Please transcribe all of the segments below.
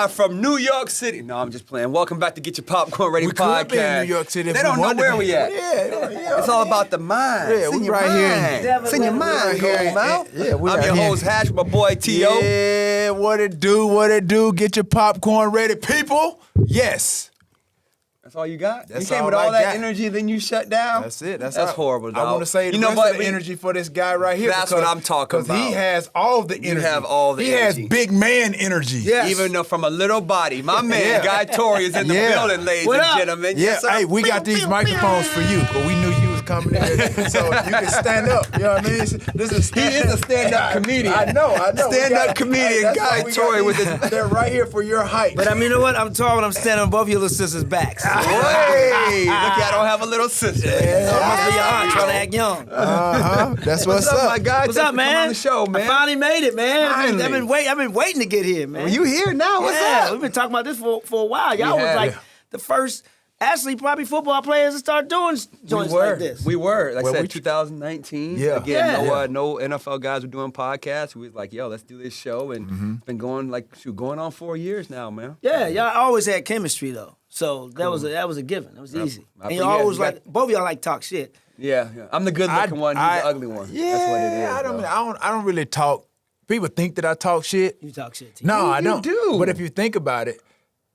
live from New York City. No, I'm just playing. Welcome back to Get Your Popcorn Ready podcast. We could be in New York City if they don't know where we at. Yeah. It's all about the mind. Yeah, it's in we your right mind. here. It's in your mind, here. Mouth. Yeah, we I'm right your here. host, Hash, my boy, T.O. Yeah, what it do? Get your popcorn ready, people. Yes. That's all you got? That's you came all with all I that got. energy, then you shut down? That's it. That's horrible, dog. I want to say the rest of the energy for this guy right here. That's what I'm talking about. Because he has all the energy. You have all the energy. He has big man energy. Yes. Even though from a little body. My man, Guy Torry, is in the building, ladies and gentlemen. Yeah, Yes, hey, we got these microphones for you, but we knew you was coming in, so you can stand up. You know what I mean? This is he is a stand-up comedian. I know. Stand-up comedian Guy Torry with his... They're right here for your height. But I mean, you know what? I'm tall and I'm standing on both your little sisters' backs. Hey, look, I don't have a little sister. Yeah. Must be your aunt trying to act young. That's what's up. My guy? What's up, man? Come on the show, man. I finally made it, man. Finally. I've been waiting to get here, man. Well, you here now? What's up? We've been talking about this for a while. Y'all was like the first, actually, probably football players to start doing joints like this. We were. Like I Well, said, 2019. Yeah. Again, Yeah. no NFL guys were doing podcasts. We was like, yo, let's do this show. And it's been going on 4 years now, man. Yeah, y'all always had chemistry though, so that was a given. That was easy. And you always both of y'all like talk shit. Yeah. I'm the good-looking one. He's the ugly one. Yeah, that's what it is. I don't really talk. People think that I talk shit. You talk shit. Too. No, I don't. do. But if you think about it,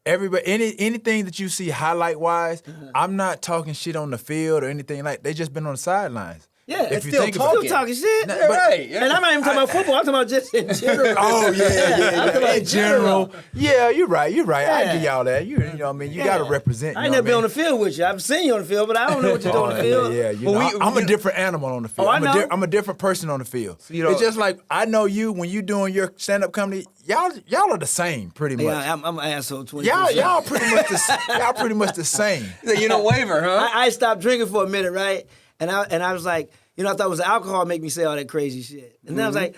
everybody, anything that you see highlight-wise, I'm not talking shit on the field or anything like. They just been on the sidelines. Yeah, if you still think talking. about Still talking shit. Yeah, right. Yeah. And I'm not even talking about football. I'm talking about just in general. Oh yeah. I'm talking about In general. Yeah, you're right. I Yeah. give y'all that. You know what I mean? You got to represent. I ain't never been on the field with you. I've seen you on the field, but I don't know what you're doing on the field. Yeah. You know, I'm a different animal on the field. Oh, I know. I'm a different person on the field. So you know- it's just like I know you when you doing your stand-up comedy. Y'all are the same, pretty much. Yeah, I'm an asshole. 24/7. Y'all pretty much the same. You don't waver, huh? I stopped drinking for a minute, right? And I was like, I thought it was alcohol make me say all that crazy shit. And then I was like,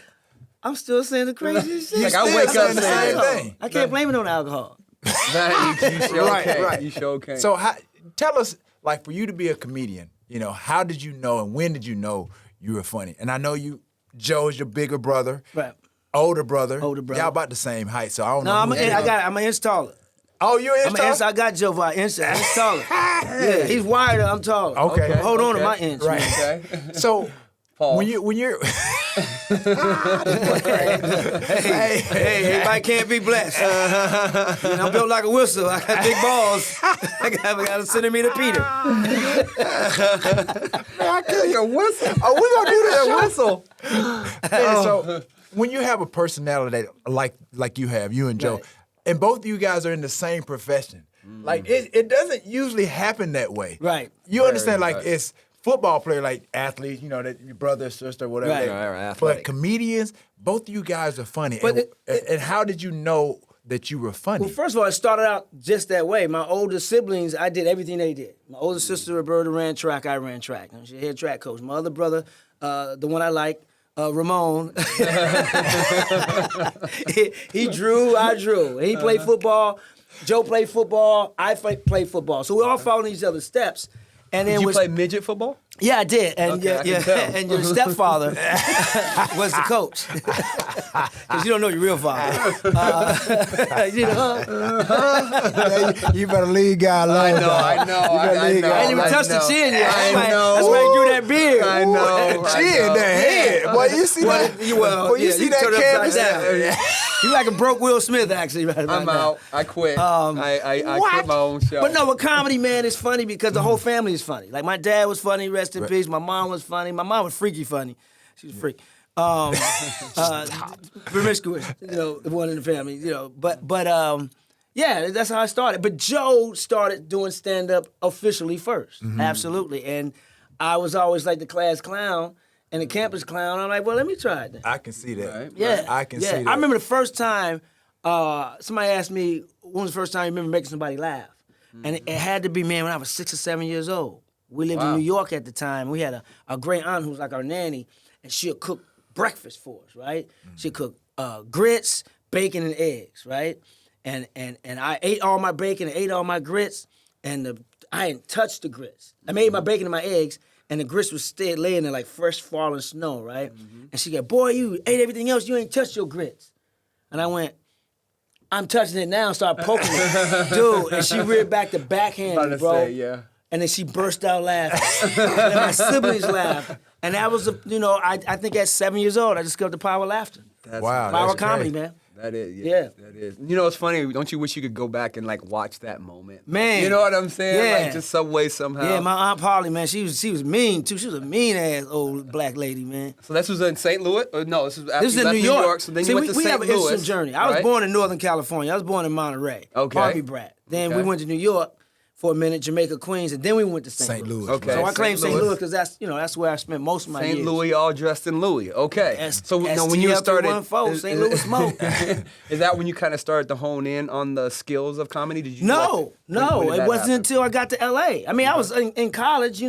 I'm still saying the crazy shit. Like, I wake up saying the saying same thing. I can't blame it on alcohol. You sure can. Right. You sure can. So tell us, like, for you to be a comedian, how did you know and when did you know you were funny? And I know Joe's your bigger brother, Right. older brother. Y'all about the same height, so I don't No, know. I'm an inch taller. Oh, you're I'm an inch. I got Joe by inch taller. Yeah, he's wider. I'm taller. Okay. Hold on to my inch. Right. Man. Okay. So when you're Hey, everybody can't be blessed. I'm built like a whistle. I got big balls. I got a centimeter Peter. I can't a whistle. Oh, we gonna do that whistle. So when you have a personality like you have, you and Joe, Right. and both of you guys are in the same profession, like it doesn't usually happen that way. Right. You understand? Like right. it's football player, like athletes, that your brother, sister, whatever. Right. Right, But athletic. comedians, both of you guys are funny. But and how did you know that you were funny? Well, first of all, it started out just that way. My older siblings, I did everything they did. My older sister, Roberta, ran track. I ran track. She's a head track coach. My other brother, the one I like, Ramon, he drew, I drew. He played football. Joe played football. I played football. So we all followed each other's steps. And then Did you play midget football? Yeah, I did. And Okay, I can tell. and your stepfather was the coach. Because you don't know your real father. You better leave guy alone. I know. I ain't even touched the chin yet. I know. That's why he grew that beard. I know. Chin, that head. Boy, you see that? Well, you see that turn it canvas? upside down. You like a broke Will Smith, actually, right about I'm now. out. I quit. I quit my own show. But no, with comedy, man, it's funny because the whole family is funny. Like my dad was funny, rest in peace. My mom was funny. My mom was freaky funny. She was a freak. Promiscuous, the one in the family, But yeah, that's how I started. But Joe started doing stand-up officially first, absolutely. And I was always like the class clown and the campus clown. I'm like, well, let me try it then. I can see that. Right. Yeah, I can see that. I remember the first time somebody asked me, when was the first time you remember making somebody laugh? And it had to be, man, when I was 6 or 7 years old. We lived in New York at the time. We had a great aunt who was like our nanny, and she'll cook breakfast for us, right? She'd cook grits, bacon, and eggs, right? And I ate all my bacon and ate all my grits, and I hadn't touched the grits. I made my bacon and my eggs, and the grits was still laying there like fresh falling snow, right? And she go, boy, you ate everything else, you ain't touched your grits. And I went, I'm touching it now and start poking it. Dude, and she reared back to backhand About me, to bro. say, yeah. And then she burst out laughing. And then my siblings laughed. And that was, I think at 7 years old, I discovered the power of laughter. Wow, Power that's of comedy, great. man. That is, Yeah. that is. You know, it's funny. Don't you wish you could go back and like watch that moment? Man. You know what I'm saying? Yeah. Like just some way, somehow. Yeah, my Aunt Polly, man, she was mean, too. She was a mean-ass old black lady, man. So this was in St. Louis? Or no, this was after This is you in left New York. So then See, you went to we St. have an Louis. interesting journey. I was right? born in Northern California. I was born in Monterey. Okay. Harvey brat. Then we Okay. went to New York for a minute, Jamaica, Queens, and then we went to St. Louis. Okay. So I claim St. St. Louis. Louis because that's where I spent most of my St. years. Louis, all dressed in Louis. Okay. S- So now when you started, STL314, St. Louis smoke. is that when you kind of started to hone in on the skills of comedy? Did you? No, like, when did it that wasn't happen? until I got to L.A. I mean, I was in college,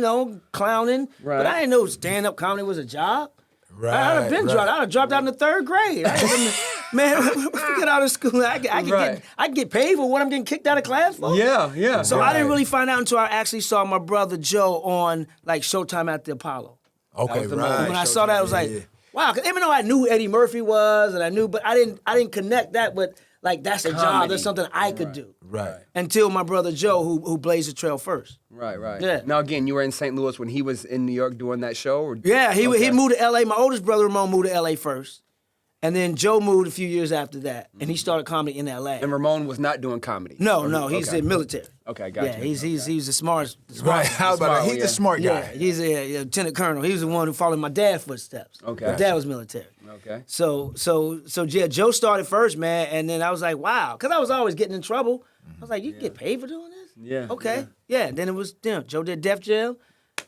clowning, Right. but I didn't know stand-up comedy was a job. Right, I'd have been right. dropped. I'd have dropped out in the 3rd grade. Man, forget out of school. I could get paid for what I'm getting kicked out of class for. Yeah. So I didn't really find out until I actually saw my brother Joe on like Showtime at the Apollo. Okay, was the right. moment. When I saw that, I was like, Yeah. wow. 'Cause even though I knew who Eddie Murphy was, but I didn't connect that with like that's a job. Comedy. That's something I could do. Right. Until my brother Joe, who blazed the trail first. Right. Yeah. Now again, you were in St. Louis when he was in New York doing that show. Or? Yeah, he Okay. moved to L.A. My oldest brother Ramon moved to L.A. first, and then Joe moved a few years after that, and he started comedy in L.A. And Ramon was not doing comedy. No, he's Okay. in military. Okay, gotcha. Yeah, he's the smartest. Right. How about that? He's yeah. the smart Yeah, guy. he's a lieutenant colonel. He was the one who followed my dad's footsteps. Okay. My dad was military. Okay. So yeah, Joe started first, man, and then I was like, wow, because I was always getting in trouble. I was like, you get paid for doing this? Yeah, Okay. Yeah. Then it was Joe did Def Jam,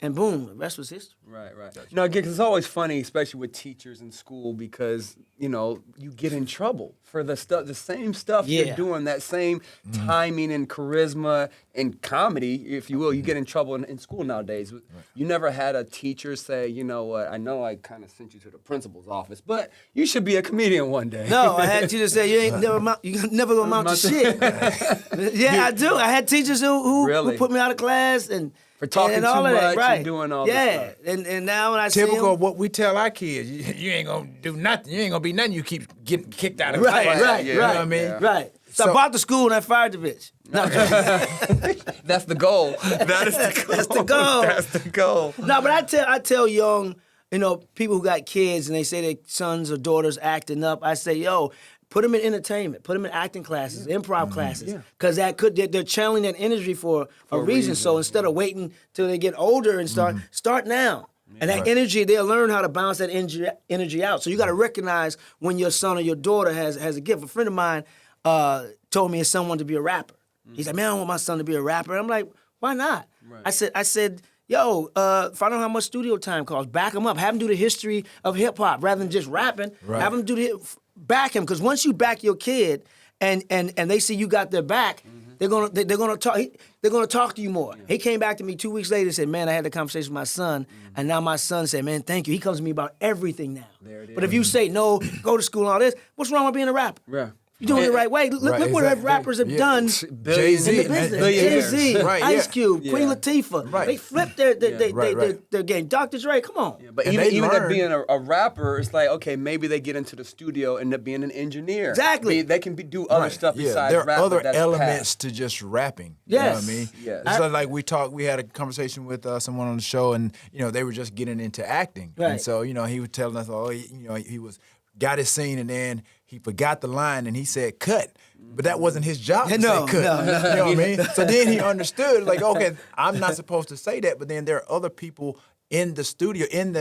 and boom, the rest was history. Right. No, again, 'cause it's always funny, especially with teachers in school, because you get in trouble for the same stuff Yeah. you're doing, that same timing and charisma and comedy, if you will. You get in trouble in school nowadays. You never had a teacher say, you know what? I know I kind of sent you to the principal's office, but you should be a comedian one day. No, I had teachers say you never gonna amount to shit. Yeah, I do. I had teachers who Really? put me out of class and For talking and all too of that, much and right? doing all this yeah, stuff. and now when I see Typical him, of what we tell our kids. You ain't gonna do nothing. You ain't gonna be nothing. You keep getting kicked out of right, class. right, yeah, You know right, what I mean? yeah. right. So I So- bought the school and I fired the bitch. No, That's the goal. That is the goal. That's the goal. That's the goal. no, but I tell young, people who got kids and they say their sons or daughters acting up. I say, yo, put them in entertainment, put them in acting classes, improv classes, because they're channeling that energy for a reason. So instead of waiting till they get older and start now. And that energy, they'll learn how to balance that energy out. So you got to recognize when your son or your daughter has a gift. A friend of mine told me his son wanted to be a rapper. He's like, man, I don't want my son to be a rapper. I'm like, why not? I said, yo, find out how much studio time costs. Back him up. Have him do the history of hip hop rather than just rapping. Right. Have him back him, because once you back your kid and they see you got their back, they're gonna talk to you more. He came back to me 2 weeks later and said, man, I had a conversation with my son, and now my son said, man, thank you. He comes to me about everything now. But if you say no, go to school and all this, what's wrong with being a rapper? Yeah. You're doing it the right way. Look Right, what exactly. rappers have Yeah. done. Jay-Z, In the man, business. billionaires. Jay-Z, Right, Ice yeah. Cube, Queen Yeah. Latifah. Right. They flipped their game. Dr. Dre, come on. But And even they that learn. being a rapper, it's like, okay, maybe they get into the studio and end up being an engineer. Exactly. They can do other stuff Yeah, besides there are rap. other that's elements past. to just rapping. Yes. You know what I mean? Yes. It's like we had a conversation with someone on the show, and they were just getting into acting. Right. And so, he was telling us, he got his scene, and then he forgot the line, and he said cut. But that wasn't his job to No, say cut. no. You know what I mean? So then he understood, like, okay, I'm not supposed to say that, but then there are other people in the studio, on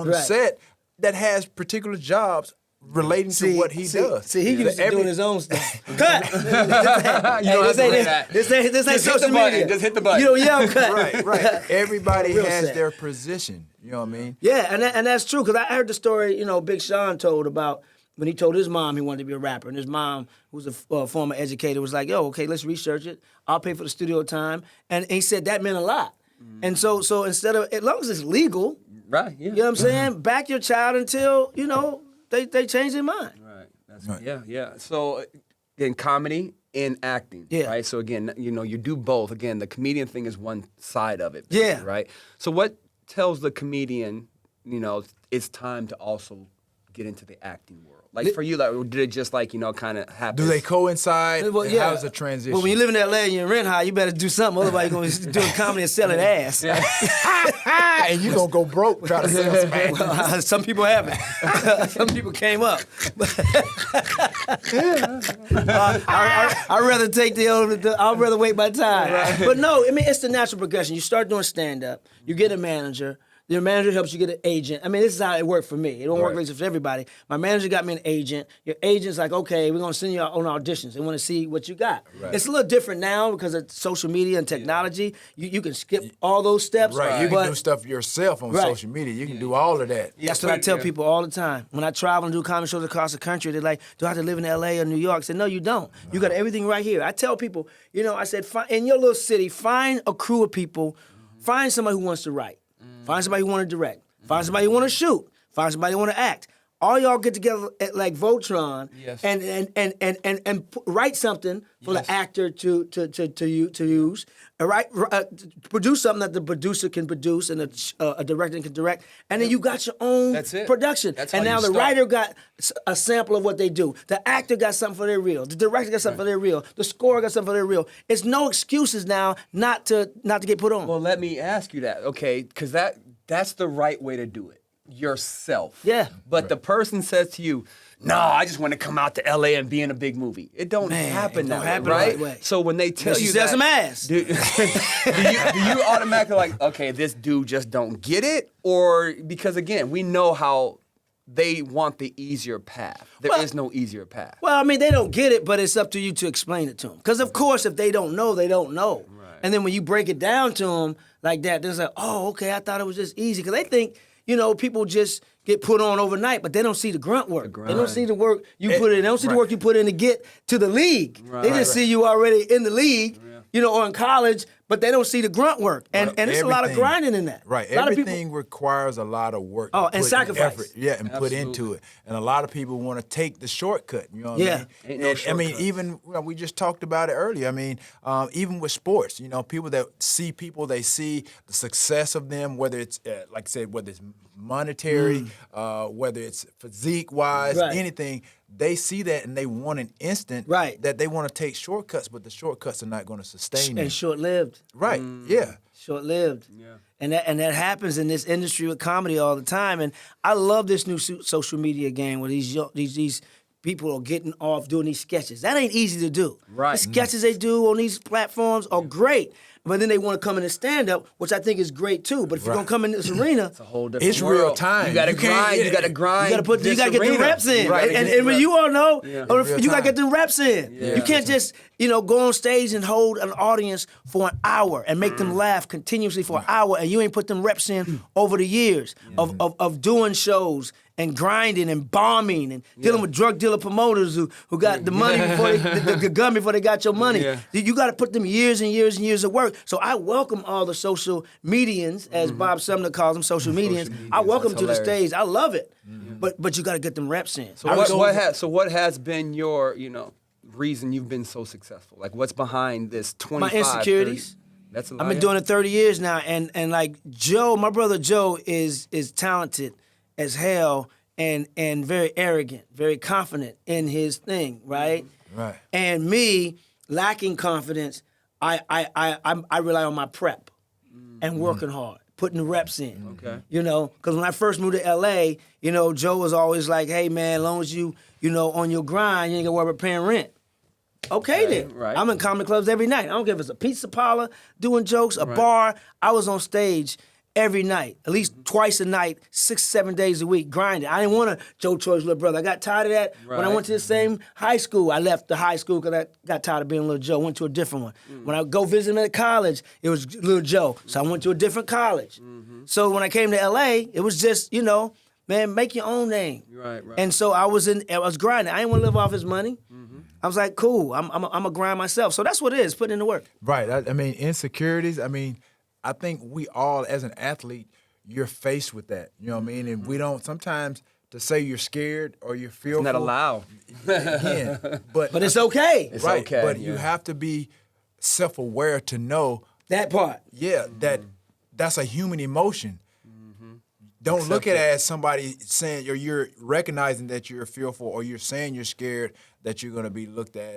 the Right. set, that has particular jobs relating to what he does. See, he used to Every- doing his own stuff. Cut. You don't have to say that. This ain't Just hit social the button. media. Just hit the button. You don't yell cut. Right. Everybody Real has sad. their position. You know what I mean? Yeah, and that's true, because I heard the story, Big Sean told about when he told his mom he wanted to be a rapper, and his mom, who's a former educator, was like, yo, okay, let's research it. I'll pay for the studio time. And he said that meant a lot. And so instead of, as long as it's legal, Right, yeah. you know what I'm saying, back your child until, they change their mind. Right. Yeah. So, again, comedy and acting, Yeah. right? So, again, you do both. Again, the comedian thing is one side of it. Yeah. basically, Right? So what tells the comedian, it's time to also get into the acting world? Like for you, like did it just like kind of happen? Do they coincide? Well, And how's the transition? Well, when you live in L.A. and you're in rent high, you better do something. Otherwise, you're going to be doing comedy and selling ass. And you're going to go broke trying to sell some ass. Well, some people haven't. Some people came up. I'd rather take I'd rather wait my time. Right. But no, I mean, it's the natural progression. You start doing stand-up, you get a manager. Your manager helps you get an agent. I mean, this is how it worked for me. It don't work like this for everybody. My manager got me an agent. Your agent's like, okay, we're going to send you on auditions. They want to see what you got. Right. It's a little different now because of social media and technology. You can skip all those steps. Right. You can do stuff yourself on social media. You can do all of that. That's what I tell people all the time. When I travel and do comedy shows across the country, they're like, do I have to live in L.A. or New York? I said, no, you don't. You got everything right here. I tell people, I said, in your little city, find a crew of people. Find somebody who wants to write. Find somebody who want to direct. Find somebody who want to shoot. Find somebody who want to act. All y'all get together at like Voltron and write something for the actor to use. Produce something that the producer can produce and a director can direct, and then you got your own production. And now the writer got a sample of what they do. The actor got something for their reel. The director got something for their reel. The scorer got something for their reel. It's no excuses now not to get put on. Well, let me ask you that, okay? Because that's the right way to do it. Yourself. Yeah. But the person says to you, no, I just want to come out to LA and be in a big movie. It don't happen that way, right? Way. So when they tell you sell that, some ass. Do you automatically like, okay, this dude just don't get it? Or because again, we know how they want the easier path. There is no easier path. Well, I mean, they don't get it, but it's up to you to explain it to them. Because of course, if they don't know, they don't know. Right. And then when you break it down to them like that, they're like, oh, okay, I thought it was just easy. Because they think, people just get put on overnight, but they don't see the grunt work. They don't see the work you put in. They don't see the work you put in to get to the league. Right. They just see you already in the league, or in college, but they don't see the grunt work. And it's a lot of grinding in that. Right. Everything requires a lot of work. Oh, and sacrifice. Effort, and put into it. And a lot of people want to take the shortcut. You know what I mean? Ain't no shortcut. I mean, even we just talked about it earlier. I mean, even with sports, people that see people, they see the success of them, whether it's like I said, whether it's monetary, whether it's physique-wise, anything. They see that and they want an instant that they want to take shortcuts, but the shortcuts are not going to sustain them. And short-lived. Right, yeah. Short-lived. Yeah. And that happens in this industry with comedy all the time. And I love this new social media game where these people are getting off doing these sketches. That ain't easy to do. Right. The sketches they do on these platforms are great. But then they want to come in and stand up, which I think is great too. But if you're gonna come in this arena, it's a whole different world. Real time. You gotta grind. You gotta grind. You gotta get the reps in. Right. And when you all know, you gotta get the reps in. Yeah. You can't just go on stage and hold an audience for an hour and make them laugh continuously for an hour, and you ain't put them reps in over the years of doing shows and grinding and bombing and dealing with drug dealer promoters who got the money before the gun before they got your money. Yeah. You got to put them years and years and years of work. So I welcome all the social medians, as Bob Sumner calls them, social medians. I welcome them to the stage. I love it. But you got to get them reps in. So what has been your reason you've been so successful? Like what's behind this 25? My insecurities. 30? That's a lot. I've been doing it 30 years now, and like Joe, my brother Joe is talented as hell and very arrogant, very confident in his thing, right? Right. And me, lacking confidence, I rely on my prep and working hard, putting the reps in. Okay. Because when I first moved to LA, Joe was always like, hey man, as long as you on your grind, you ain't gonna worry about paying rent. Okay then. Right. I'm in comedy clubs every night. I don't care if it's a pizza parlor, doing jokes, a bar. I was on stage every night, at least twice a night, 6-7 days a week, grinding. I didn't want to Joe Troy's little brother. I got tired of that. When I went to the same high school, I left the high school because I got tired of being little Joe, went to a different one. When I go visit him at college, it was little Joe. So I went to a different college. So when I came to LA, it was just, man, make your own name. Right. And so I was grinding. I didn't want to live off his money. I was like, cool, I'm a grind myself. So that's what it is, putting in the work. Right. I mean, insecurities, I think we all, as an athlete, you're faced with that. You know what I mean? And we don't, sometimes to say you're scared or you're fearful. It's not allowed. Again, but it's okay. It's right, okay. But you have to be self-aware to know. That part. Yeah, that's a human emotion. don't look at it as somebody saying, or you're recognizing that you're fearful, or you're saying you're scared that you're going to be looked at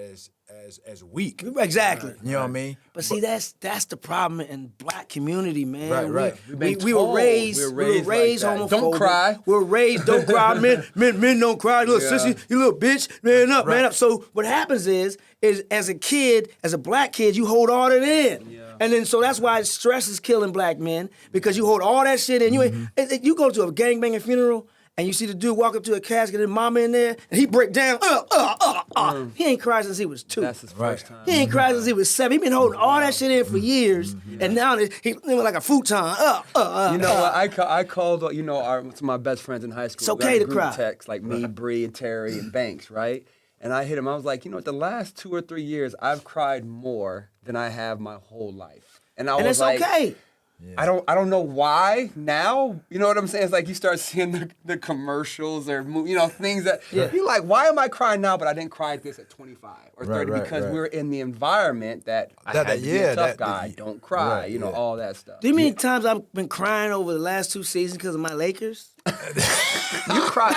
as weak. Exactly. You know what I mean? But see, that's the problem in black community, man. Right. We were raised like homophobic. Don't cry. We were raised, don't cry. Men don't cry. Little sissy, you little bitch. Man up, man up. So what happens is as a kid, as a black kid, you hold all that in. Yeah. And then so that's why stress is killing black men, because you hold all that shit in. You go to a gangbanging funeral, and you see the dude walk up to a casket and mama in there, and he break down. He ain't cried since he was 2. That's his first time. He ain't cried since he was 7. He been holding all that shit in for years, and now he living like a futon. You know what? I called some of my best friends in high school. It's okay to cry. Text like me, Bree, and Terry, and Banks, right? And I hit him. I was like, the last 2 or 3 years, I've cried more than I have my whole life. And was it's like, okay. Yeah. I don't know why now. You know what I'm saying? It's like you start seeing the commercials or things that you're like, why am I crying now? But I didn't cry at this at 25 or 30 because we're in the environment that I had to be a tough guy. Don't cry. All that stuff. Do you mean times I've been crying over the last 2 seasons because of my Lakers? You cry.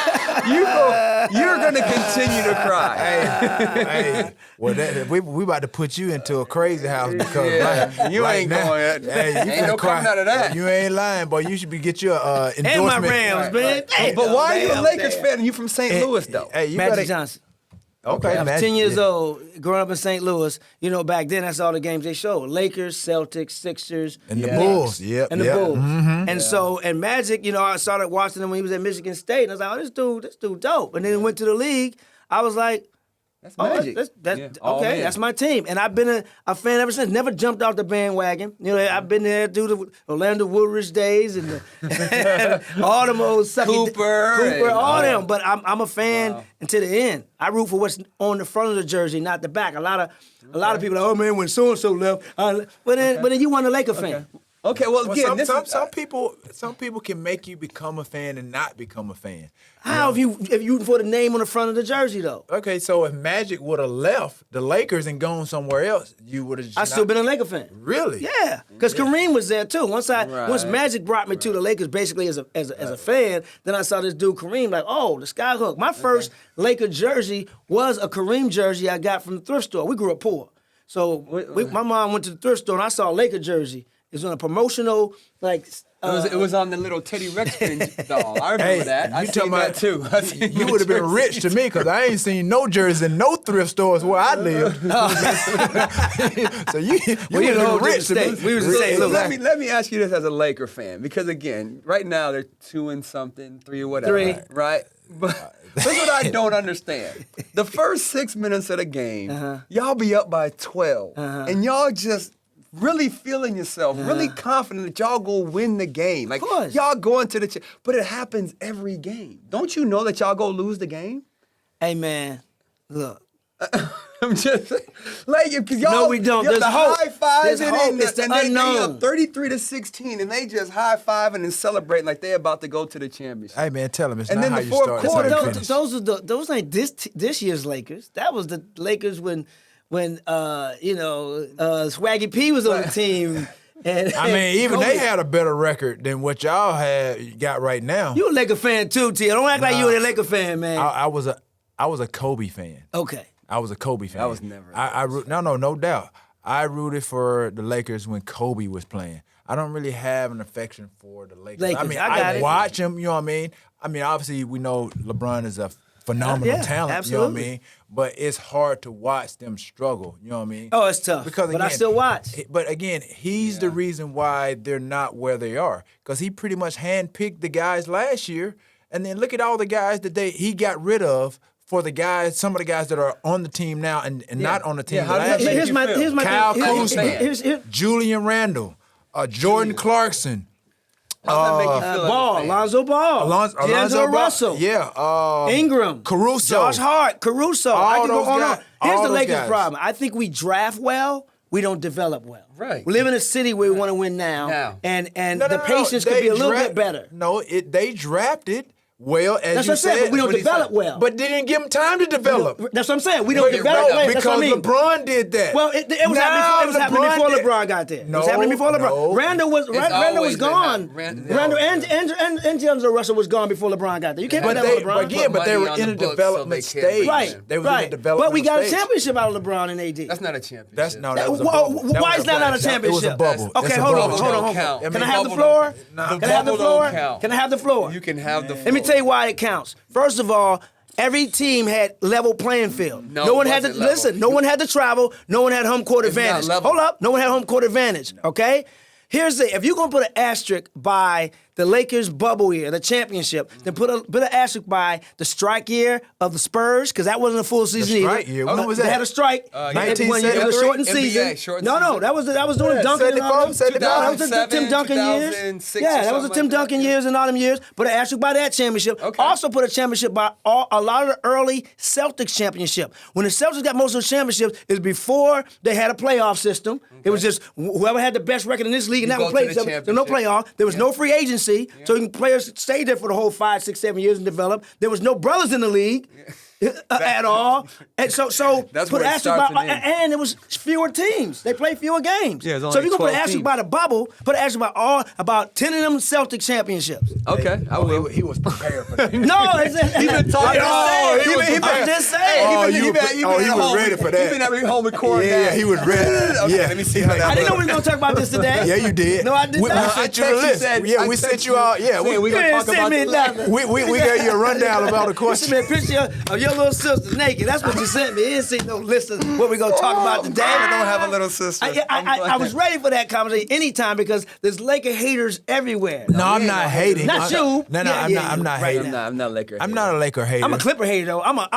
You're going to continue to cry. Hey. Well, we about to put you into a crazy house because you ain't now, going. Ain't no coming out of that. You ain't lying, boy. You should get your endorsement. And my Rams, man. Right. But why are you a Lakers fan and you from St. Louis, though? Hey, Magic Johnson. Okay, I was 10 years old, growing up in St. Louis. Back then, that's all the games they showed. Lakers, Celtics, Sixers. And the Bulls. Yep. And the Bulls. Mm-hmm. And Magic, I started watching him when he was at Michigan State. And I was like, oh, this dude dope. And then he went to the league. I was like, that's Magic. Okay, that's my team. And I've been a fan ever since. Never jumped off the bandwagon. I've been there through the Orlando Woodridge days and all them old sucky Cooper, all them. But I'm a fan until the end. I root for what's on the front of the jersey, not the back. A lot of people are like, oh man, when so and so left. But then you want a Laker fan. Okay, well again, some people can make you become a fan and not become a fan. How if you rooting for the name on the front of the jersey though? Okay, so if Magic would have left the Lakers and gone somewhere else, you would have. Still been a Laker fan. Really? Yeah, because Kareem was there too. Once Magic brought me to the Lakers, basically as a fan, then I saw this dude Kareem like, oh, the Skyhook. My first Laker jersey was a Kareem jersey I got from the thrift store. We grew up poor, so my mom went to the thrift store and I saw a Laker jersey. It was on a promotional, like... it was on the little Teddy Ruxpin doll. I remember that. I seen that too. You would have been rich to me because I ain't seen no jerseys in no thrift stores where I lived. So you would have been rich to me. We was the same. Let me ask you this as a Laker fan, because again, right now they're 2 and something, 3 or whatever. 3. Right? But here's what I don't understand. The first 6 minutes of the game, y'all be up by 12, and y'all just... really feeling yourself, really confident that y'all go win the game. Like, y'all going to the... but it happens every game. Don't you know that y'all go lose the game? Hey, man, look. I'm just... like, because y'all... No, we don't. There's the hope. high-fives There's hope. It's the unknown. They up 33-16, and they just high-fiving and celebrating like they're about to go to the championship. Hey, man, tell them it's and not then how the you fourth start. quarter, those ain't this year's Lakers. That was the Lakers when Swaggy P was on the team. And I mean, even they had a better record than what y'all got right now. You a Laker fan too, T. Don't act like you a Laker fan, man. I was a Kobe fan. Okay. I was a Kobe fan. I was never. No doubt. I rooted for the Lakers when Kobe was playing. I don't really have an affection for the Lakers. I mean, I watch them, you know what I mean? I mean, obviously, we know LeBron is a phenomenal talent, absolutely. You know what I mean? But it's hard to watch them struggle, you know what I mean? Oh, it's tough, but I still watch. But again, he's the reason why they're not where they are, because he pretty much handpicked the guys last year, and then look at all the guys that he got rid of for the guys, some of the guys that are on the team now and not on the team last year. Here's my Kyle thing. Kuzma, Julian Randle, Jordan Clarkson. Lonzo Ball, D'Angelo Russell, Ingram, Caruso, Josh Hart, Caruso. I can go on. Here's the Lakers' problem. I think we draft well, we don't develop well. Right. We live in a city where we want to win now. And the patience could be a little bit better. No, they drafted Well, as That's you what I said, said, but we don't what he develop said. well. But they didn't give him time to develop. That's what I'm saying. We don't develop well. That's Because what I mean. LeBron did that. Well, it was happening before LeBron got there. It was happening before LeBron. No. Randall was always been gone. happening. Randall and D'Angelo Russell was gone before LeBron got there. You can't put that on LeBron. But they were money on in a the books so development they can't stage. Right, They was right. in a development But we got a stage. championship out of LeBron and AD. That's not a championship. That was a Why bubble. That is that not a It championship? was a bubble. Okay, It's a hold on, bubble. hold on. Count. Can The I have the bubble floor? don't- Can I have the bubble floor? don't count. Can I have the floor? You can have the floor. Let me tell you why it counts. First of all, every team had level playing field. No, No one it had to wasn't level. listen. No one had to travel. No one had home court It's not advantage. level. Hold up. No one had home court advantage. Okay. Here's the if you're gonna put an asterisk by the Lakers bubble year, the championship, then put an asterisk by the strike year of the Spurs because that wasn't a full season either. strike year? When was They that? had a strike. One year, it was a 1973? shortened NBA, season. shortened No, season. that was during Yeah, Duncan. and all them. 74, No, that was the 2007, Tim Duncan years. 2006 Yeah, or that was the something Tim like that. Duncan years and all them years. Put an asterisk by that championship. Okay. Also put a championship by a lot of the early Celtics championship. When the Celtics got most of the championships, it was before they had a playoff system. It was just whoever had the best record in this league and You that go would to play the each other. There was no championship. playoff. There was no free agency, so players stayed there for the whole 5, 6, 7 years and developed. There was no brothers in the league. At all, and so That's put where it asterisk starts by, and ends. and it was fewer teams. They played fewer games. Yeah, it's so only if you're gonna put 12 an asterisk teams. by the bubble, put an asterisk by about 10 of them Celtic championships. Okay, I will. He was prepared for that. No, it's been talking Oh, he was I'm prepared. just saying. Oh, He you been- were- he been oh, at he was home- ready for that. He been at home recording Yeah, that. he was ready. Okay, Yeah. let me see how that I didn't know we look. were gonna talk about this today. Yeah, you did. No, I did We not. sent you the list. I We text sent you out. Yeah, saying we You gonna didn't talk send about me the nothing. we gave you a rundown of all the You sent me a questions. picture of your little sister naked. That's what you sent me. You didn't see no list of what we're gonna talk about today. I don't have a little sister. I was ready for that conversation anytime because there's Laker haters everywhere. No, I'm not hating. Not you. No, Yeah, yeah, I'm not right hating. now. I'm not a Laker. I'm not a Laker hater. I'm a Clipper hater though. I'm a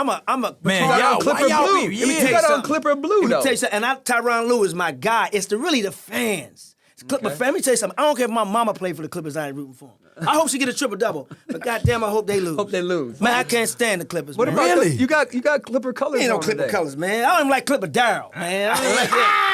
Man, You got y'all- on Clipper why y'all blue. be- Let me yeah. tell you You got got on on Clipper blue Let me though. tell you something. And Tyronn Lue is my guy. It's really the fans. It's Clipper Okay. fan. Let me tell you something. I don't care if my mama played for the Clippers. I ain't rooting for them. I hope she get a triple double. But goddamn, I hope they lose. Hope they lose. Man, I can't stand the Clippers. What man. about Really? you got Clipper colors? Ain't no on Clipper today. colors, man. I don't even like Clipper Darryl, man. I don't even like that.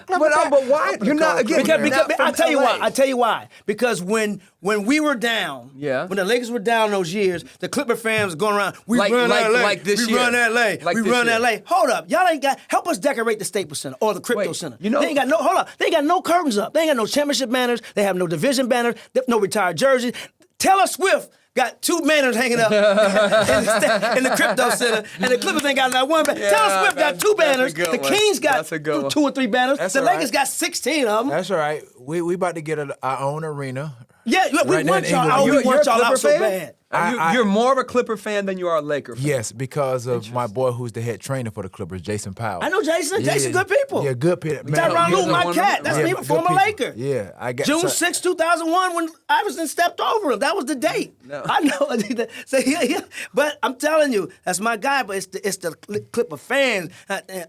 But why? You're not again. Because, you're not I from tell you LA. why. I tell you why. Because when we were down, Yeah. when the Lakers were down those years, the Clipper fans going around. We Like- run like- LA. like this we year. run LA. Like we this run year. LA. Hold up, y'all ain't got help us decorate the Staples Center or the Crypto Wait, Center. you know- they ain't got no. Hold up, they ain't got no curtains up. They ain't got no championship banners. They have no division banners. No retired jerseys. Taylor Swift got 2 banners hanging up in the Crypto Center, and the Clippers ain't got not one banner. Yeah, Taylor Swift got 2 that's a banners. good The one. Kings got That's a good one. 2 or 3 banners. That's The all Lakers right. got 16 of them. That's all right. We about to get our own arena. Yeah, we Right now want in y'all. England. Oh, we You're want a y'all Clipper out so fan? bad. You're more of a Clipper fan than you are a Laker fan. Yes, because of my boy who's the head trainer for the Clippers, Jason Powell. I know Jason. Yeah, Jason, good people. Yeah, good people. Tyronn you're Lue, the my one- cat. That's right. me, good former people. Laker. Yeah, I got June so- 6, 2001, when Iverson stepped over him. That was the date. No. I know. So, yeah. But I'm telling you, that's my guy. But it's the Clipper fans.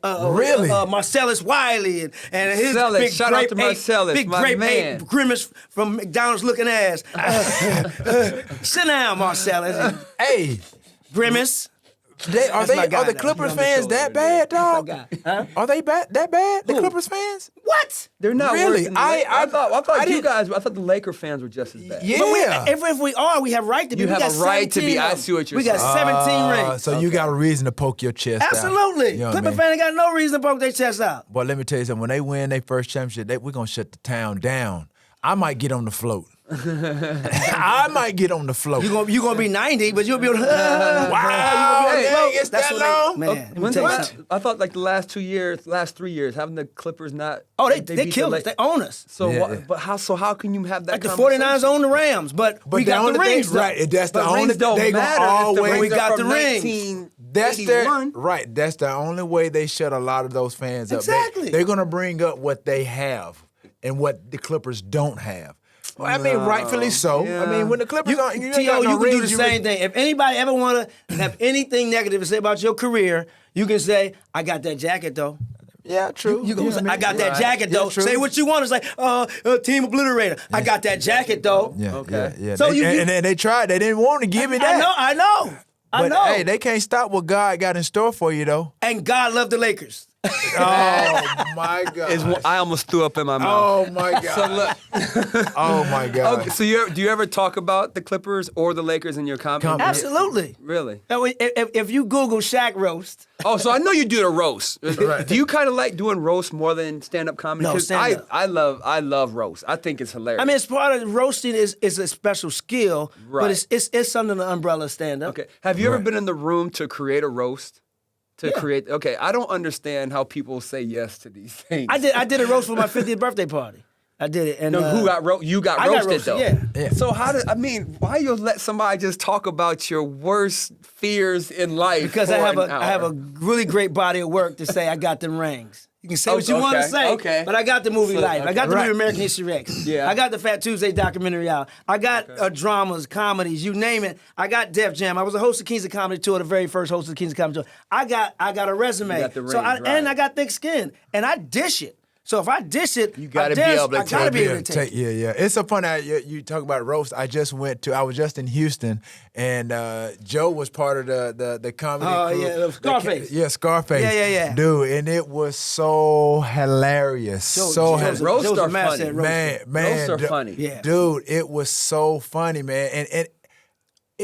Really? Marcellus Wiley and his Marcellus, big shout out grape to ape- Marcellus, big my grape man. ape grimace from McDonald's looking ass. Sit down, Marcellus. Hey, Grimace. are That's my guy the now. Clippers He's on the fans shoulder that every bad, day. That's my dog? guy. Huh? Are they that bad? The Who? Clippers fans? What? They're not Really? worse than the Lakers. I thought I you didn't- guys. I thought the Laker fans were just as bad. Yeah. But if we are, we have right to be. You We have got a right to 17 be. I of them. see what you're We got saying. 17 rings. So you got a reason to poke your chest out. Absolutely. You know what I Clipper mean? fan ain't got no reason to poke their chest out. But let me tell you something. When they win their first championship, we're going to shut the town down. I might get on the float. I might get on the float. You gonna be 90, but you'll be able to. Wow, you dang, it's that long? Man, let me When's tell the you last, something. I thought like the last 2 years, last 3 years, haven't the Clippers not? Oh, they beat killed the us. They own us. So Yeah, what? yeah. But how? So how can you have that? Like the conversation? 49ers own the Rams, but we the got only the rings. thing, right? That's the But only rings thing don't they gonna matter. If the always. rings We got are the from rings. That's their 1981. right. That's the only way they shut a lot of those fans up. Exactly. They're gonna bring up what they have and what the Clippers don't have. Well, I mean, rightfully so. Yeah. I mean, when the Clippers aren't, you ain't T.O., got no you can do rings, the you same thing. If anybody ever want to have anything negative to say about your career, you can say, I got that jacket, though. Yeah, true. You gonna know say, what I got that Right. jacket, though. true. Say what you want. It's like, team obliterator. I got that jacket, though. Yeah, Okay. yeah. So and then they tried. They didn't want to give me that. I know. But hey, they can't stop what God got in store for you, though. And God loved the Lakers. Oh my God. I almost threw up in my mouth. Oh my God. So look, Oh my God. okay, so do you ever talk about the Clippers or the Lakers in your comedy? Absolutely. Really? Now, if you Google Shaq roast, Oh, so I know you do the roast. Right. Do you kind of like doing roast more than stand-up comedy? No, 'Cause stand-up. I love roast. I think it's hilarious. I mean, it's part of roasting is a special skill, Right. but it's under the umbrella of stand up. okay. Have you ever Right. been in the room to create a roast? Okay, I don't understand how people say yes to these things. I did a roast for my 50th birthday party. I did it, and No, who got you got I got roasted roasted, though. yeah. So why you let somebody just talk about your worst fears in life? because for I have an I have a hour? really great body of work to say I got them rings. You can say what you Okay, want to say, okay. but I got the movie So, Life. I got the Right. movie American History X. Yeah. I got the Fat Tuesday documentary out. I got dramas, comedies, you name it. I got Def Jam. I was a host of Kings of Comedy Tour, the very first host of Kings of Comedy Tour. I got a resume. You got the So rings, right. and I got thick skin, and I dish it. So if I dish it, You gotta I be able to I gotta take be it. able to take it. Yeah. It's so funny. You talk about roast. I was just in Houston, and Joe was part of the comedy Oh, crew. yeah, Scarface. Yeah, Scarface. Yeah. Dude, and it was so hilarious. So Joe's hilarious. Roast Joe's a are master funny. at roasting. Man, Roasts are funny. Yeah. Dude, it was so funny, man. And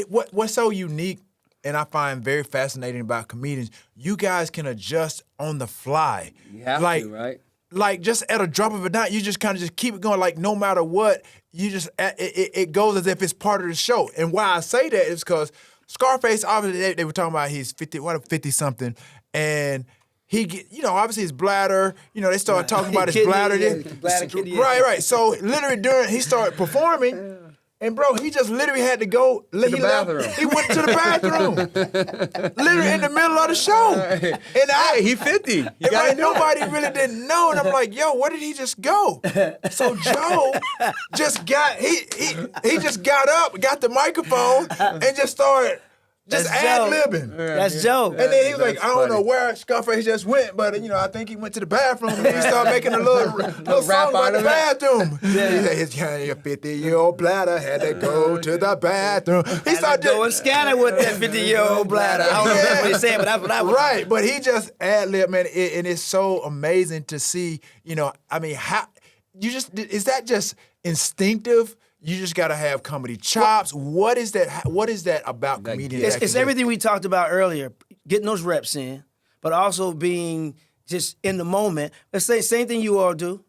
what's so unique and I find very fascinating about comedians, you guys can adjust on the fly. You have to, right? Like just at a drop of a dime, you just kind of just keep it going. Like no matter what, you just it goes as if it's part of the show. And why I say that is because Scarface, obviously they were talking about he's 50 something, and he get, obviously his bladder. They started talking about his Kidney, bladder. yeah, bladder, kidney, yeah. Right. So literally during he started performing. And bro, he just literally had to go to the bathroom. He went to the bathroom, literally in the middle of the show. And He 50. You and gotta like, do nobody it. really didn't know, and I'm like, yo, where did he just go? So Joe just got he just got up, got the microphone, and just started just That's Joe. ad-libbing. That's Joe. And then he was like, That's I don't know funny. where Scarface just went, but I think he went to the bathroom and he started making a little rap song about out the of it. bathroom. He said his 50-year-old bladder had to go to the bathroom. He started Going scatter with that 50-year-old bladder. I don't know what he said, but that's what I was. Right, but he just ad-lib, man, and it's so amazing to see, how you just, is that just instinctive? You just got to have comedy chops. What is that about Like, comedians? It's that can everything we talked about earlier, getting those reps in, but also being just in the moment. Let's say same thing you all do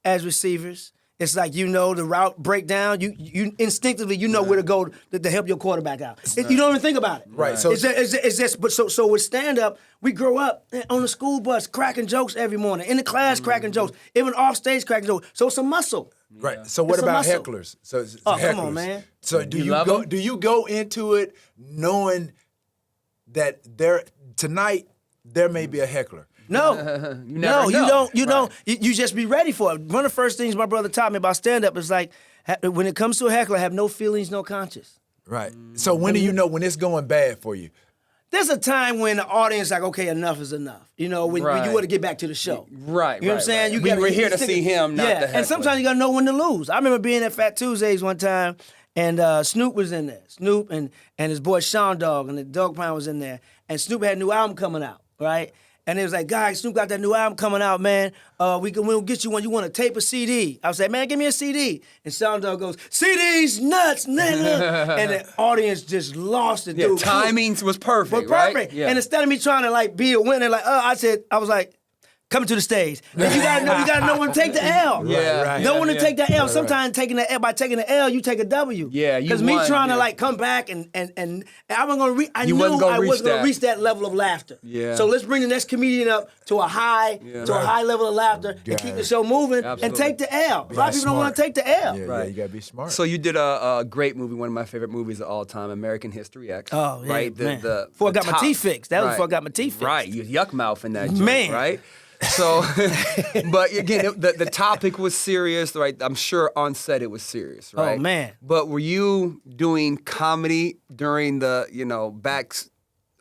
as receivers. It's like the route breakdown. You instinctively where to go to help your quarterback out. You don't even think about it. Right. So- it's just but so with stand up, we grow up on the school bus cracking jokes every morning, in the class cracking jokes, even off stage cracking jokes. So it's a muscle. Right. So what It's a about muscle. hecklers? So it's Oh, hecklers. come on, man. So You love them? do you go into it knowing that tonight there may be a heckler? No, You never know. you don't. You just be ready for it. One of the first things my brother taught me about stand up is like, when it comes to a heckler, have no feelings, no conscience. Right. So when do you know when it's going bad for you? There's a time when the audience like, okay, enough is enough. When you Right. want to get back to the show. Right, You know what I'm right, saying? right. We were here to see him, not the heckler. And sometimes you gotta know when to lose. I remember being at Fat Tuesdays one time, and Snoop was in there. Snoop and his boy Sean Dogg and the Dog Pound was in there. And Snoop had a new album coming out, right? And it was like, guys, Snoop got that new album coming out, man. We'll get you one. You want to tape a CD? I was like, man, give me a CD. And Sean Dogg goes, CD's nuts, nigga. And the audience just lost it, Yeah, dude. timing was perfect, But right? perfect. Yeah. And instead of me trying to be a winner, I was like, coming to the stage. And you gotta know when to take the L. Yeah, right. Know when to yeah. take the L. Sometimes by taking the L, you take a W. Yeah, you Because me won, trying yeah. to come back and I wasn't gonna I You knew wasn't gonna I reach wasn't gonna that. reach that level of laughter. Yeah. So let's bring the next comedian up to a high level of laughter and keep the show moving and Absolutely. take the L. A lot of people don't want to take the L. Yeah, Right. you gotta be smart. So you did a great movie, one of my favorite movies of all time, American History X. Oh, yeah, right? man. The Before I got my top. teeth fixed. That was Right. before I got my teeth fixed. Right, you yuck mouth in that joint, Man. right? So, but again, the topic was serious, right? I'm sure on set it was serious, right? man. But were you doing comedy during the,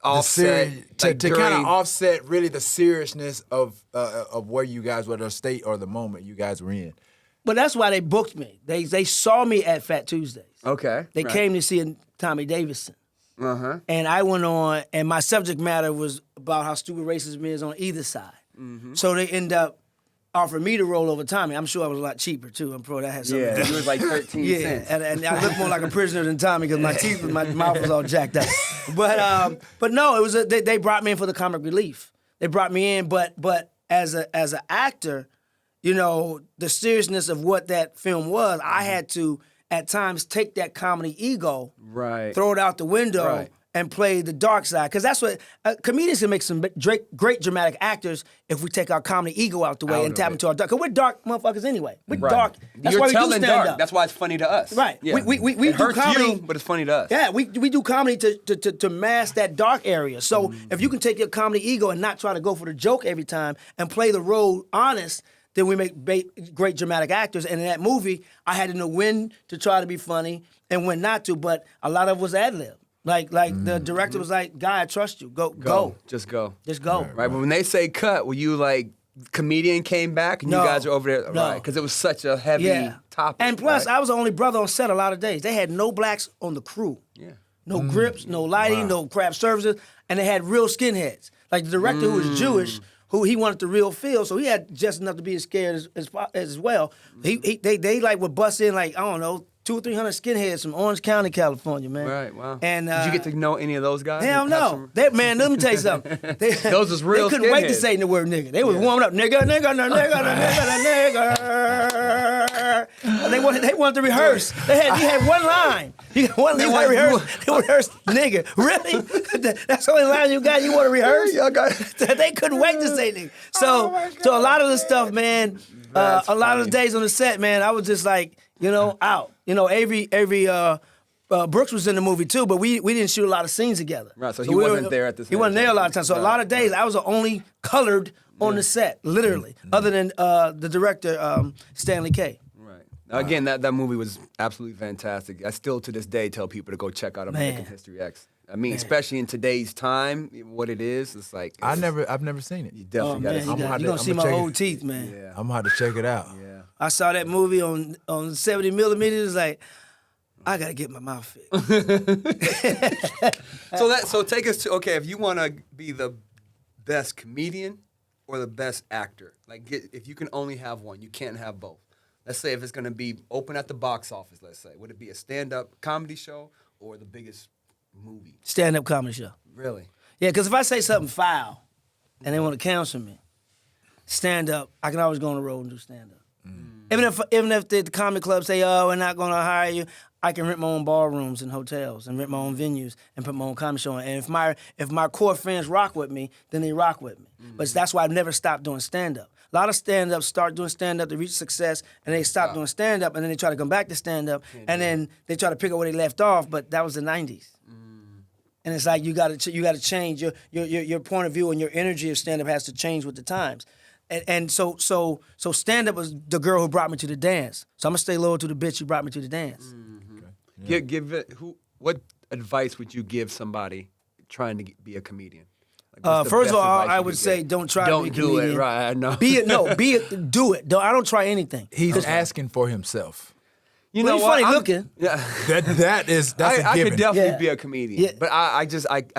offset? to kind during- of offset really the seriousness of where you guys were, the state or the moment you guys were in. But that's why they booked me. They saw me at Fat Tuesdays. Okay. They right. came to see Tommy Davidson. Uh-huh. And I went on, and my subject matter was about how stupid racism is on either side. So they end up offering me to roll over Tommy. I'm sure I was a lot cheaper too. I'm sure that had something. Yeah, to do. it was like 13 Yeah, cents. and I looked more like a prisoner than Tommy because my teeth, my mouth was all jacked up. But no, it was they brought me in for the comic relief. They brought me in, but as an actor, you know, the seriousness of what that film was, I had to at times take that comedy ego, throw it out the window. And play the dark side, because that's what comedians can make some great dramatic actors if we take our comedy ego out the way and tap into our dark. Because we're dark motherfuckers anyway. We're dark. That's You're why we do telling stand dark. up. That's why it's funny to us. Right. Yeah. We it do hurts comedy, you, but it's funny to us. Yeah, we do comedy to mask that dark area. So if you can take your comedy ego and not try to go for the joke every time and play the role honest, then we make great dramatic actors. And in that movie, I had to know when to try to be funny and when not to. But a lot of it was ad lib. Like the director was like, "Guy, I trust you. Go. Just go. Just go." Right. But when they say cut, were you like comedian came back and No. you guys are over there? No. Right. Because it was such a heavy topic. And plus, right? I was the only brother on set a lot of days. They had no blacks on the crew. Yeah. No grips, no lighting, no craft services, and they had real skinheads. Like the director who was Jewish, who he wanted the real feel, so he had just enough to be as scared as well. They like would bust in like, I don't know, 200 or 300 skinheads from Orange County, California, man. Right, wow. And did you get to know any of those guys? hell no. Man, let me tell you something. Those was real They couldn't wait to skinheads. say the word nigga. They was warming up, nigga. They wanted to rehearse. He had one line. You got one line to rehearse. They rehearsed nigga. Really? That's the only line you got? You want to rehearse? Y'all got They couldn't wait to say nigga. So a lot of the stuff, man, a lot of the days on the set, man, I was just like, you know, out. You know, Avery Brooks was in the movie too, but we didn't shoot a lot of scenes together. Right, so he wasn't there at the same He wasn't there a lot of times. So Right, a lot of days, I was the only colored on the set, literally, other than the director, Stanley K. Right. Now, again, that movie was absolutely fantastic. I still to this day tell people to go check out American History X. I mean, especially in today's time, what it is, it's like I've never seen it. you definitely got to see You're it. gonna see my old teeth, man. Yeah. I'm gonna have to check it out. Yeah. I saw that movie on 70 millimeters. Like, I gotta get my mouth fixed. So take us to, okay, if you want to be the best comedian or the best actor, like if you can only have one, you can't have both. Let's say if it's going to be open at the box office, let's say, would it be a stand-up comedy show or the biggest movie? Stand-up comedy show. Really? Yeah, because if I say something foul and they want to counsel me, stand-up, I can always go on the road and do stand-up. Even if the comedy club say, "Oh, we're not going to hire you," I can rent my own ballrooms and hotels and rent my own venues and put my own comedy show on. And if my core friends rock with me, then they rock with me. But that's why I've never stopped doing stand-up. A lot of stand-ups start doing stand-up to reach success, and they stop doing stand-up, and then they try to come back to stand-up, and then they try to pick up where they left off. But that was the '90s. And it's like you got to change your point of view, and your energy of stand-up has to change with the times. And so stand-up was the girl who brought me to the dance. So I'm gonna stay loyal to the bitch who brought me to the dance. What advice would you give somebody trying to be a comedian? Like, what's the First of best all, advice I you would could say give? don't try to be a Don't do comedian. it, right? I know. Do it. I don't try anything. He's asking for himself. You Well, know he's what? funny I'm- looking. Yeah. That's a I given. could definitely Yeah. be a comedian, Yeah. but I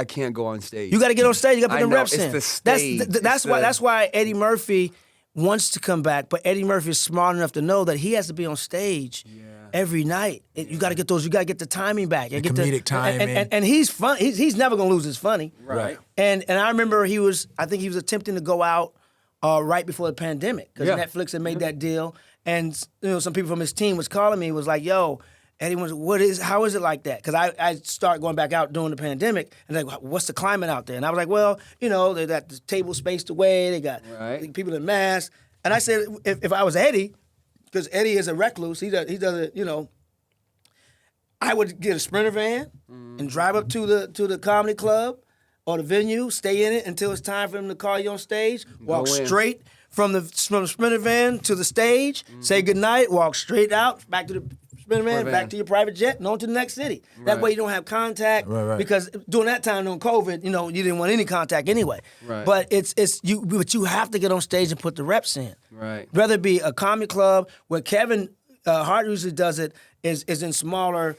can't go on stage. You got to get on stage. You got to I put them know, reps it's in. the stage. That's why Eddie Murphy wants to come back, but Eddie Murphy is smart enough to know that he has to be on stage every night. You got to get those. You got to get the timing back. You The get comedic timing. And he's fun. He's never gonna lose his funny. Right. And I remember I think he was attempting to go out right before the pandemic because Yeah. Netflix had made that deal, and some people from his team was calling me, was like, "Yo, Eddie, how is it like that?" Because I started going back out during the pandemic, and like, what's the climate out there? And I was like, well, they got the table spaced away, they got people in masks, and I said, if I was Eddie, because Eddie is a recluse, he doesn't, I would get a Sprinter van and drive up to the comedy club or the venue, stay in it until it's time for him to call you on stage, walk in. straight from the Sprinter van to the stage, say goodnight, walk straight out, back to the Sprinter van, back to your private jet, and on to the next city. That way you don't have contact, because during that time, during COVID, you didn't want any contact anyway. Right. But but you have to get on stage and put the reps in. Right. Whether it be a comedy club where Kevin Hart usually does it is in smaller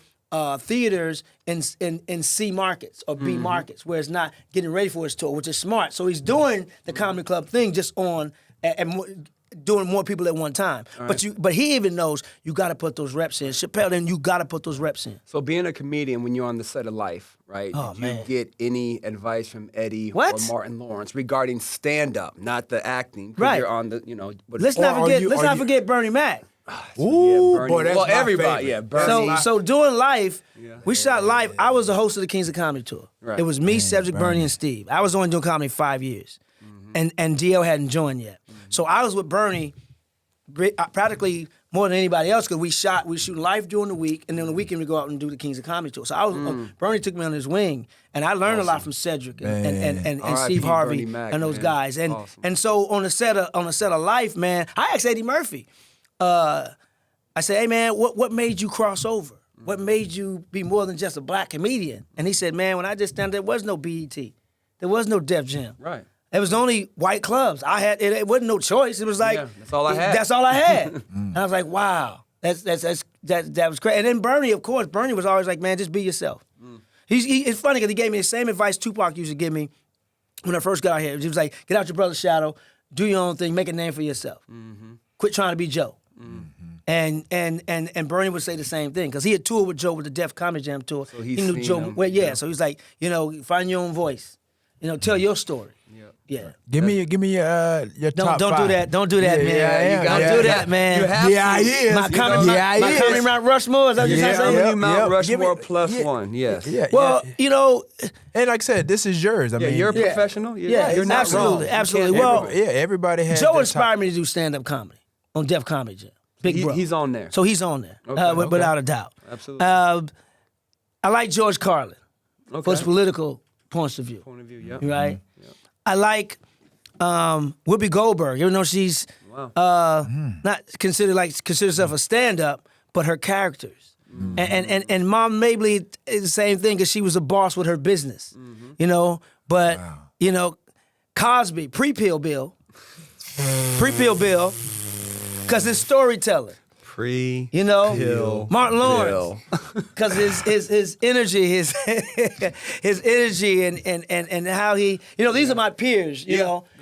theaters in C markets or B markets where it's not getting ready for his tour, which is smart. So he's doing the comedy club thing just on and doing more people at one time. But he even knows you got to put those reps in. Chappelle, then you got to put those reps in. So being a comedian when you're on the set of Life, right? Did you get any advice from Eddie or Martin Lawrence regarding stand-up, not the acting? Right. You're on the, Let's not forget Bernie Mac. Ooh, Bernie. boy, that's well, my everybody, favorite. yeah. Bernie. So doing Life, we shot Life. I was the host of the Kings of Comedy Tour. Right. It was me, Cedric, Bernie, and Steve. I was only doing comedy 5 years, and DL hadn't joined yet. So I was with Bernie practically more than anybody else because we shoot Life during the week, and then on the weekend we go out and do the Kings of Comedy Tour. So I was Bernie took me on his wing, and I learned a lot from Cedric and Steve Harvey Mac, and those man. guys. And Awesome. and so on the set of Life, man, I asked Eddie Murphy. I said, hey, man, what made you cross over? What made you be more than just a black comedian? And he said, man, when I just stand there was no BET. There was no Def Jam. Right. It was only white clubs. It wasn't no choice. It was like, that's all I had. That's all I had. And I was like, wow, that was great. And then Bernie, of course, Bernie was always like, man, just be yourself. It's funny because he gave me the same advice Tupac used to give me when I first got out here. He was like, get out your brother's shadow, do your own thing, make a name for yourself. Quit trying to be Joe. And Bernie would say the same thing because he had toured with Joe with the Def Comedy Jam tour. So he knew Joe. So he's like, find your own voice. Tell your story. Yeah. Give me your top Don't five. do that. Don't do that, man. Don't do that, man. You have Yeah, to. he is. My comedy Mount Rushmore. Is that what you're How saying? many Yep, Mount yep. Rushmore Give me- plus yeah. one? Yes. Yeah, Well, and like I said, this is yours. I mean, You're a professional. yeah, You're not absolutely, wrong. absolutely. You can't- Well, everybody has. Joe their inspired me to do stand-up comedy on Def Comedy Jam. Big bro. He's on there. So he's on there, Okay. without a doubt. Absolutely. I like George Carlin for his Okay. political points of view. Point of view, yeah. Right? I like Whoopi Goldberg, even though she's not considered herself a stand-up, but her characters. And Mom Mabley is the same thing because she was a boss with her business. But Cosby, pre-Pill Bill, because his storytelling. Martin Lawrence, because his energy, his energy, and how he, these are my peers.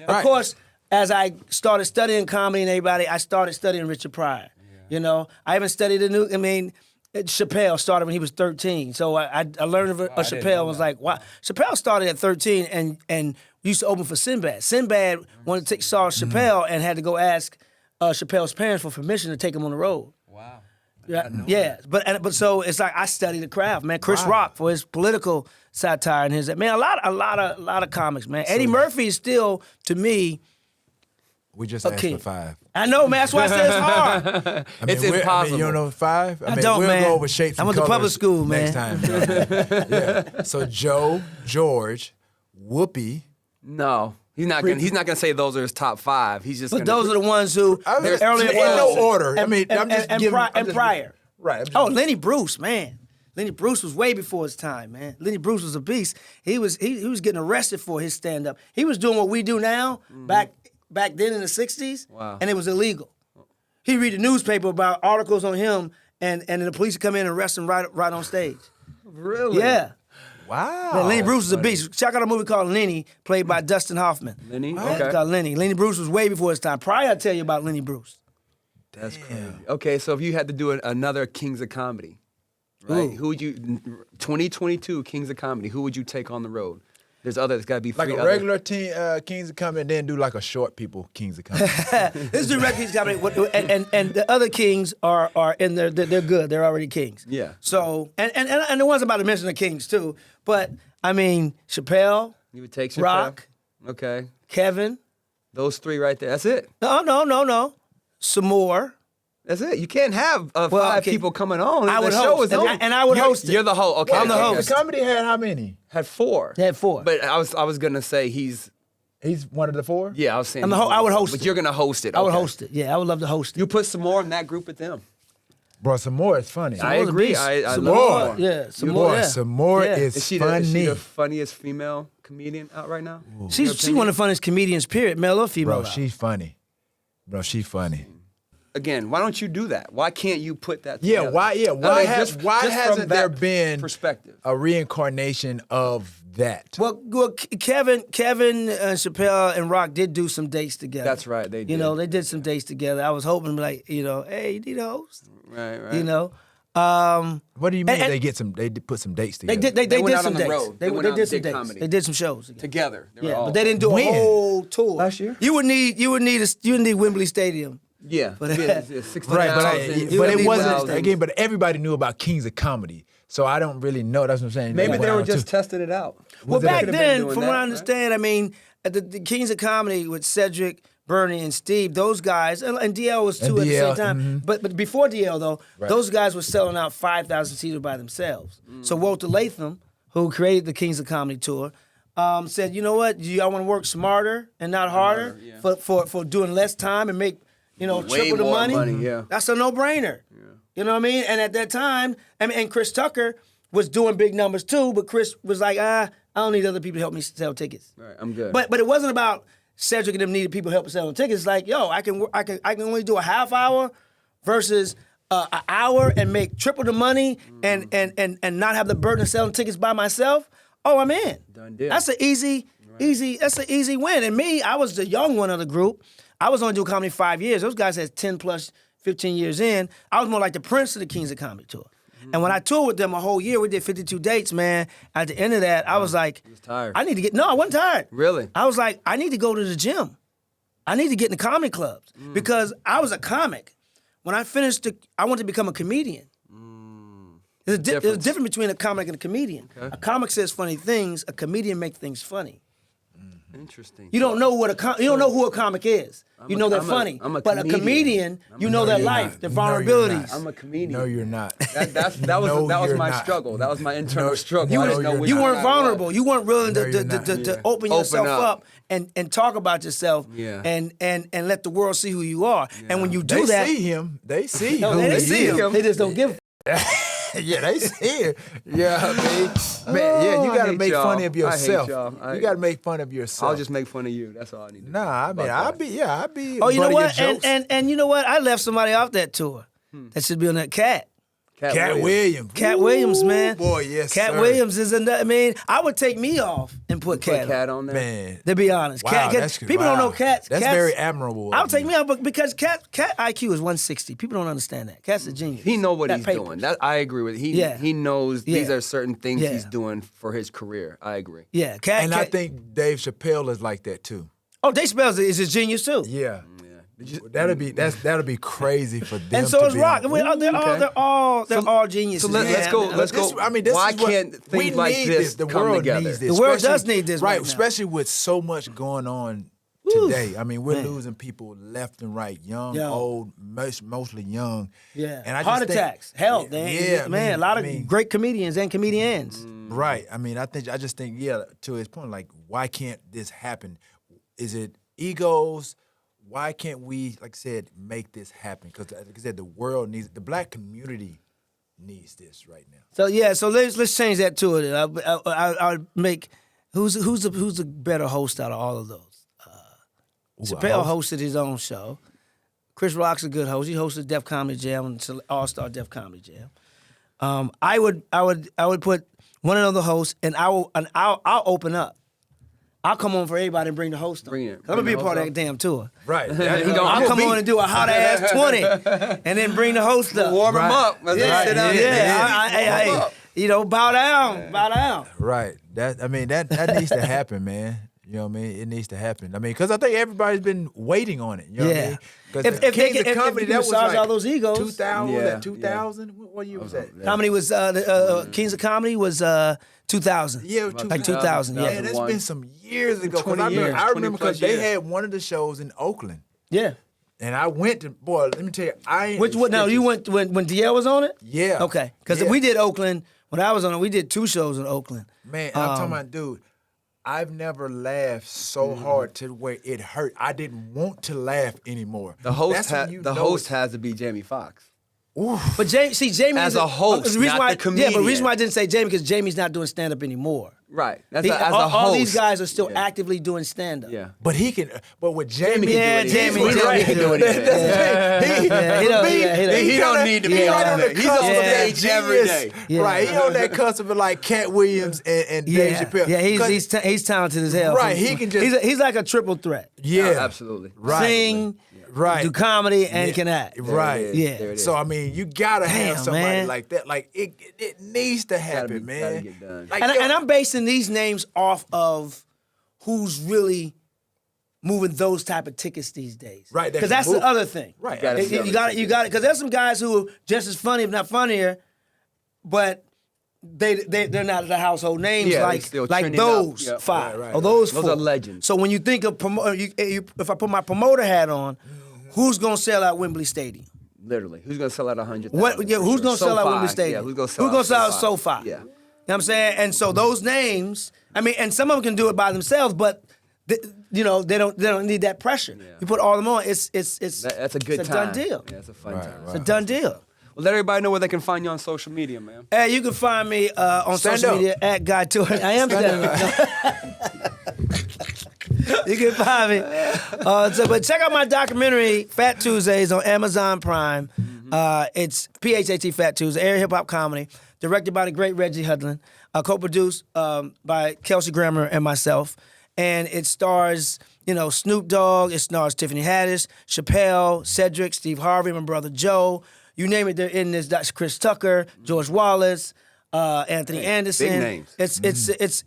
Of course, as I started studying comedy and everybody, I started studying Richard Pryor. I haven't studied Chappelle started when he was 13, so I learned of Chappelle. And was like, wow. Chappelle started at 13 and used to open for Sinbad. Sinbad wanted to saw Chappelle and had to go ask Chappelle's parents for permission to take him on the road. Wow. Yeah, but so it's like I studied the craft, man. Chris Rock for his political satire and his man. A lot of comics, man. Eddie Murphy is still to me. We just asked for 5. I know, man. That's why I say it's hard. It's impossible. You don't know 5? I don't, we'll man. go over shapes I and went to colors public school, man. next time. Yeah. So Joe, George, Whoopi. No. He's not gonna say those are his top 5. He's just. But those are the ones who There's earlier in no order. I mean, I'm just giving. and Pryor. Right. Lenny Bruce, man. Lenny Bruce was way before his time, man. Lenny Bruce was a beast. He was getting arrested for his stand-up. He was doing what we do now back then in the 60s, and it was illegal. He'd read the newspaper about articles on him, and then the police would come in and arrest him right on stage. Really? Yeah. Wow. Man, Lenny Bruce was a beast. Check out a movie called Lenny, played by Dustin Hoffman. Lenny? Yeah, Okay. it's called Lenny. Lenny Bruce was way before his time. Prior, I'll tell you about Lenny Bruce. That's crazy. Okay, so if you had to do another Kings of Comedy, right? Who would you 2022 Kings of Comedy? Who would you take on the road? There's others. Got to be Like three a other- regular Kings of Comedy, and then do like a short people Kings of Comedy. This is the regular Kings comedy, and the other kings are in there. They're good. They're already kings. Yeah. So and the ones I'm about to mention are kings too. But I mean Chappelle, You would take Chappelle? Rock, Okay, Kevin. those 3 right there. That's it. No. Some more. That's it. You can't have 5 okay. people coming on. I would the show host, is over. and I would host it. You're the host. Okay, I'm the okay. host. The comedy had how many? Had 4. They had 4. But I was gonna say he's. He's one of the 4? Yeah, I was saying. I would host But it. you're gonna host it. I would okay. host it. Yeah, I would love to host it. You put some more in that group with them. Bro, some more is funny. I More's a agree. beast. I Some love more. more. Yeah, some Boy, more. Yeah. some more Yeah. is Is she funny. the funniest female comedian out right now? She's one of the funniest comedians. Period, male or female. Bro, she's funny. again, why don't you do that? Why can't you put that Yeah, together? why? Yeah, why, just from hasn't there that been perspective? a reincarnation of that? Well, Kevin, Chappelle, and Rock did do some dates together. That's right, they did. You know, they did some dates together. I was hoping, like, you know, hey, you need a host? Right. You know? What do you mean and- they put some dates together? They They went did out some on the dates. road. They They went did out and some did dates. comedy. They did some shows Together. They were Yeah, all but they didn't do When? a whole tour. Last year? You would need Wembley Stadium. Yeah. But- Yeah, 60,000. But it need wasn't 1,000. again. But everybody knew about Kings of Comedy, so I don't really know. That's what I'm saying. Maybe That they went were out just too. testing it out. Well, They back could have been then, doing from that, what I right? understand, I mean, at the Kings of Comedy with Cedric, Bernie, and Steve, those guys, and DL was too And at the same DL, time. But before DL, though, those guys were selling out 5,000 seaters by themselves. So Walter Latham, who created the Kings of Comedy tour, said, you know what, do y'all want to work smarter and not harder for doing less time and make, you know, Way triple the more money? money, yeah. That's a no-brainer. You know what I mean? And at that time, and Chris Tucker was doing big numbers too, but Chris was like, I don't need other people to help me sell tickets. Right, I'm good. But it wasn't about Cedric and them needed people help selling tickets. It's like, yo, I can only do a half hour versus an hour and make triple the money and not have the burden of selling tickets by myself. Oh, I'm in. Done deal. That's an easy win. And me, I was the young one of the group. I was only doing comedy 5 years. Those guys had 10 plus 15 years in. I was more like the Prince of the Kings of Comedy tour. And when I toured with them a whole year, we did 52 dates, man. At the end of that, I was like, tired. I need to get, no, I wasn't tired. Really? I was like, I need to go to the gym. I need to get in the comedy clubs because I was a comic. When I finished, I wanted to become a comedian. There's a difference between a comic and a comedian. Okay. A comic says funny things. A comedian makes things funny. Interesting. You don't know you don't know who a comic is. You know they're funny. I'm a but a comedian, you know their you're life, not. their No, you're vulnerabilities. not. I'm a comedian. No, you're not. That No, was you're my not. struggle. That was my internal struggle. You, I didn't know you're which you not. weren't side I was. vulnerable. You weren't willing No, to you're not. open yourself Open up and talk about yourself Yeah. and let the world see who you are. And when you do They that, see him. They see no, who they he see is. him. They just don't give. Yeah, they see it. Yeah, man, yeah, you I gotta hate make y'all. fun of I hate yourself. y'all. You gotta make fun of yourself. I'll just make fun of you. That's all I need to do. Nah, I mean, I'd be. Oh, you know buddy what? your jokes. And you know what? I left somebody off that tour. That should be on that Cat. Cat Williams. Cat Williams, man. Boy, yes, Cat sir. Williams is another. I mean, I would take me off and put Put Cat. Cat on there. Man. To be honest, Wow, Cat. that's People don't know Cat. That's Cat's- very admirable. I'll of take you. me out, but because Cat IQ is 160. People don't understand that. Cat's a genius. He know what That he's paper. doing. That I agree with. Yeah. He knows these Yeah. are certain things Yeah. he's doing for his career. I agree. Yeah, Cat. And I think Dave Chappelle is like that too. Oh, Dave Chappelle is a genius too. Yeah. That'll be crazy for them. And so to is be Rock. on- They're all geniuses. So let's man. go. Let's This- go. I mean, this Why is what- can't we things like need this The come world together? needs this. The world especially- does need this right now. especially with so much going on Whew. today. I mean, we're Man. losing people left and right, young, Yo. old, mostly young. Yeah, and I heart just think- attacks, health, Yeah, man. A lot of great comedians and comedians. Right. I mean, I just think, yeah, to his point, like, why can't this happen? Is it egos? Why can't we, like I said, make this happen? Because, like I said, the world needs, the black community needs this right now. So yeah, so let's change that to it. I'll make who's a better host out of all of those. Chappelle hosted his own show. Chris Rock's a good host. He hosted Def Comedy Jam and All-Star Def Comedy Jam. I would put one of the hosts, and I'll open up. I'll come on for everybody and bring the host on. Bring it. I'm gonna be a Bring the part of host that damn tour. Right. I'll come on and do a hot ass 20, and then bring the host up. Warm him up. Let's Yeah, sit down. hey, bow down. Right. That needs to happen, man. You know what I mean? It needs to happen. I mean, because I think everybody's been waiting on it. You know what I mean? Because If they Kings can- of Comedy, if they that was massage like all those egos. 2000, Yeah, was that 2000? What year was that? Comedy was Kings of Comedy was 2000. Yeah, like 2000. Yeah, Man, that's been some years ago. 'Cause 20 I remember, years, I remember 20 plus because they years. had one of the shows in Oakland. yeah. And I went to, boy, let me tell you, I ain't. Which what? Now you went when DL was on it? Yeah. Okay, because Yeah. we did Oakland when I was on it. We did 2 shows in Oakland. Man, I'm talking about, dude, I've never laughed so hard to where it hurt. I didn't want to laugh anymore. The host That's when you know host it. has to be Jamie Foxx. But Jamie As is a host, the reason not why, the comedian. Yeah, but the reason why I didn't say Jamie because Jamie's not doing stand up anymore. Right. That's as a all host. these guys are still actively doing stand-up. Yeah. But he can. But with Jamie, Jamie can do anything. He don't need to be on there. He's on stage every day. Yeah. Right. He on that cusp of like Cat Williams and Dave Chappelle. Yeah, he's talented as hell. Right, he can just. He's like a triple threat. Yeah, absolutely. Right. Sing, right. do comedy, and can act. Right. Yeah. There it is. So I mean, you gotta have somebody man. like that. Like it needs to happen, gotta man. get done. Like, And I'm basing these names off of who's really moving those type of tickets these days. Right, Because that's the other thing. Right. You got it. Because there's some guys who are just as funny, if not funnier, but they're not the household names Yeah, like still like trending those up. Yep. five Right, or those Those four. are legends. So when you think of if I put my promoter hat on, who's gonna sell out Wembley Stadium? Literally. Who's going to sell out 100,000? Who's gonna sell out Wembley Stadium? Yeah, who's going to sell out SoFi? Yeah. You know what I'm saying? And so those names, I mean, and some of them can do it by themselves, but they don't need that pressure. Yeah. You put all of them on, it's That's a good it's time. a done deal. Yeah, it's a fun time. It's a done deal. Well, let everybody know where they can find you on social media, man. Hey, you can find me on Stand social up. media at Guy Torry. I am standing up. You can find me. But check out my documentary, Fat Tuesdays, on Amazon Prime. It's PHAT Fat Tuesday, air hip hop comedy, directed by the great Reggie Hudlin, co-produced by Kelsey Grammer and myself, and it stars Snoop Dogg. It stars Tiffany Haddish, Chappelle, Cedric, Steve Harvey, my brother Joe. You name it, they're in this. That's Chris Tucker, George Wallace, Anthony Anderson. big names.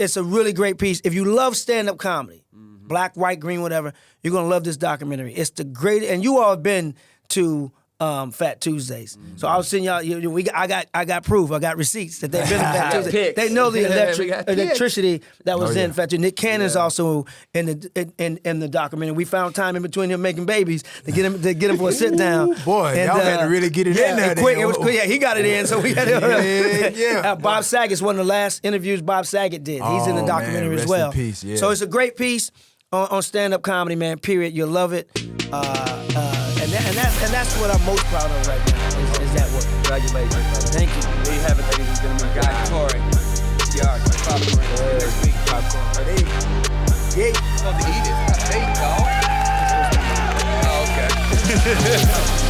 It's a really great piece. If you love stand-up comedy, black, white, green, whatever, you're gonna love this documentary. It's the great, and you all have been to Fat Tuesdays. So I was sending y'all. I got proof. I got receipts that they've been to Fat Tuesdays. Pics. They know the We got pics. electricity that was in Fat Tuesdays. Nick Cannon's Yeah. also in the documentary. We found time in between him making babies to get him for a sit down. Boy, y'all had to really get it in there. and quick. then. It was quick. Yeah, he got it in. So we had to. Yeah. Bob Saget's one of the last interviews Bob Saget did. He's in the Oh, documentary man, as well. rest in peace, yeah. So it's a great piece on stand-up comedy, man. Period. You'll love it. And that's what I'm most proud of right now is that work. Congratulations, brother. Thank you. There you have it, ladies and gentlemen. Guy Torry. Yeah, Popcorn. Next week. Popcorn Ready. Yeah. Supposed to eat it. There you go. Oh, okay.